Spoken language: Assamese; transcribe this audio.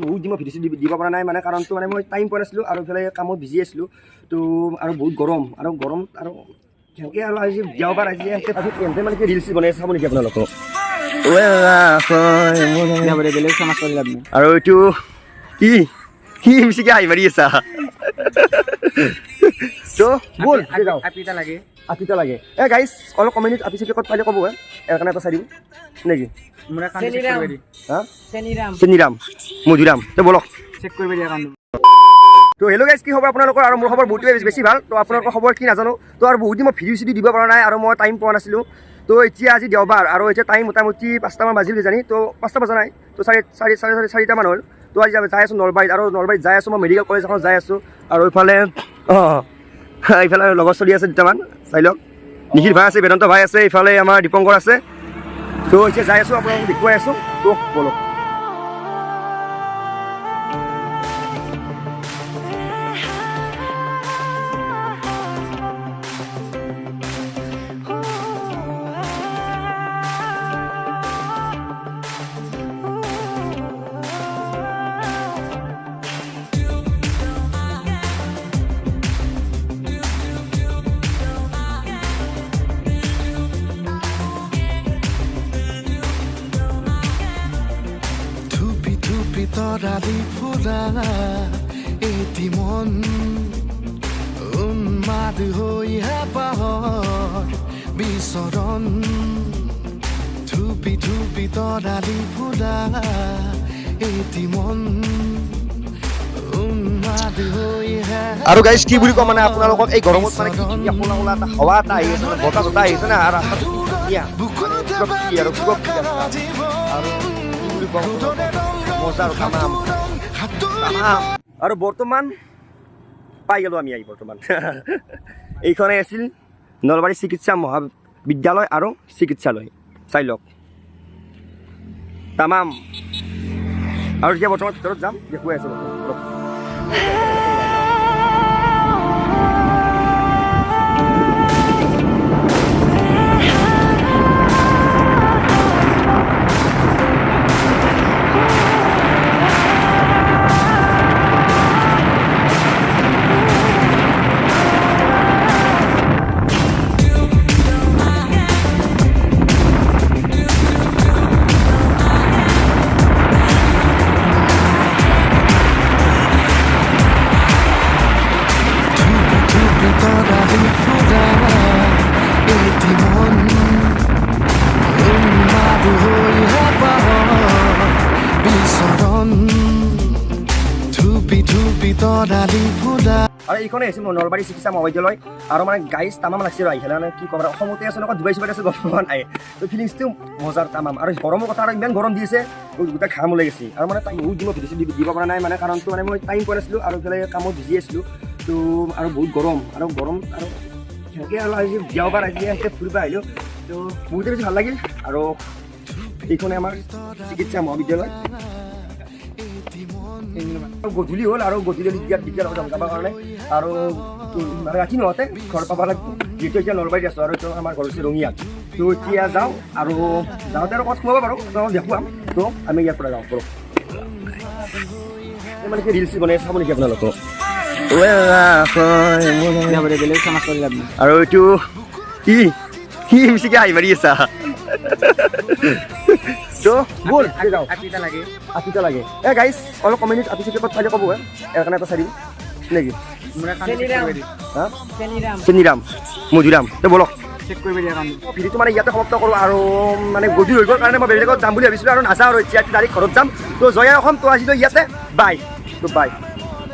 বহুত দিন মই ভিডিঅ' দিব পৰা নাই মানে কাৰণটো মানে মই টাইম পোৱা নাছিলোঁ আৰু এইফালে কামত বিজি আছিলোঁ তো আৰু বহুত গৰম আৰু সেনেকৈ আৰু আজি দেওবাৰ আজি এনতে মানে কি ৰিলচ বনাই চাব নেকি আপোনালোকক আৰু এইটো কি মিছিকে হাঁহি মাৰি আছা তো ব'ল যাওঁ আপিতা লাগে গাইজ অলপ কমেণ্ট আপি চাপি ক'ত পালে ক'ব ইয়াৰ কাৰণে এটা চাই দিম নেকি চেনিৰাম মধুৰাম তো বলক চেক কৰিব দিয়া কাম তো হেল্ল' গাইজ কি খবৰ আপোনালোকৰ আৰু মোৰ খবৰ বহুতেই বেছি ভাল তো আপোনালোকৰ খবৰ কি নাজানো তো আৰু বহুত দিন মই ভিডিঅ' চিডিঅ' দিব পৰা নাই আৰু মই টাইম পোৱা নাছিলোঁ তো এতিয়া আজি দেওবাৰ আৰু এতিয়া টাইম মোটামুটি 5টামান বাজিল কিজানি তো 5টা বজা নাই তো চাৰিটামান হ'ল তো আজি যাই আছোঁ নলবাৰীত আৰু নলবাৰীত যাই আছোঁ মই মেডিকেল কলেজ এখন যাই আছোঁ আৰু এইফালে এইফালে লগৰ চলি আছে দুটামান চাই লওক নিখিল ভাই আছে বেদান্ত ভাই আছে এইফালে আমাৰ দীপংকৰ আছে তো এতিয়া যাই আছোঁ আপোনালোকক দেখুৱাই আছোঁ তো বলক তৰালি ফুৰা এটি মন উন্মাদ হৈ হেঁপাহৰ বিচৰণ ধুপি ধুপি তৰালি ফুৰা এটি মন উন্মাদ হৈ আৰু গাইজ কি বুলি কওঁ মানে আপোনালোকক এই গৰমত মানে কি কোলা কোলা এটা হাৱা এটা আহি আছে বতাহ চতাহ আহিছে না আৰু আৰু বৰ্তমান পাই গ'লোঁ আমি বৰ্তমান এইখনে আছিল নলবাৰী চিকিৎসা মহাবিদ্যালয় আৰু চিকিৎসালয় চাই লওক তামাম আৰু এতিয়া বৰ্তমান ভিতৰত যাম দেখুৱাই আছোঁ আৰু এইখনে আছিল মোৰ নলবাৰী চিকিৎসা মহাবিদ্যালয় আৰু মানে গাইজ তামাম লাগছে আৰু আহিলে মানে কি ক'ব অসমতে আছোঁ এনেকুৱা ডুবাই চুবাই আছে গৰম নাই তো ফিলিংছটো মজাৰ তামাম আৰু গৰমৰ কথা আৰু ইমান গৰম দি আছে গোটেই ঘাম ওলাই গৈছে আৰু মানে টাইম বহুত দিন মই ভিডিঅ' দিব পৰা নাই মানে কাৰণটো মানে মই টাইম পোৱা নাছিলোঁ আৰু এইফালে কামত বিজি আছিলোঁ তো আৰু বহুত গৰম আৰু সেনেকৈ আৰু আজি দেওবাৰ আজি এনেকৈ ফুৰিব আহিলোঁ তো বহুতেই বেছি ভাল লাগিল আৰু এইখনে আমাৰ চিকিৎসা মহাবিদ্যালয় গধূলি হ'ল আৰু গধূলি বিদ্যালয় যাবৰ কাৰণে আৰু ৰাতি নহওঁতে ঘৰ পাব লাগিব যিহেতু এতিয়া নলবাৰীত আছোঁ আৰু এইটো আমাৰ ঘৰ হৈছে ৰঙিয়াত তো এতিয়া যাওঁ আৰু যাওঁতে আৰু ক'ত সোমাব পাৰোঁ দেখুৱাম তো আমি ইয়াৰ পৰা যাওঁ কৰক মানে কি ৰিলচ বনাই চাব নেকি আপোনালোকক আৰু এইটো কি মিছিকে হাঁহি মাৰি আছা তো ব'ল যাওঁ আপিতা লাগে গাইজ অলপ কমেণ্ট আপি চাপি ক'ত পালে ক'ব ইয়াৰ কাৰণে এটা চাই দিম নেকি চেনিৰাম মধুৰাম তো বলক চেক কৰিব দিয়া কাম ভিডিঅ'টো মানে ইয়াতে সমাপ্ত কৰোঁ আৰু মানে গধূলি হৈ গ'ল কাৰণে মই বেলেগত যাম বুলি ভাবিছিলোঁ আৰু নাযাওঁ আৰু এতিয়া ডাইৰেক্ট ঘৰত যাম তো জয়া অসম তো আজিলৈ ইয়াতে বাই তো বাই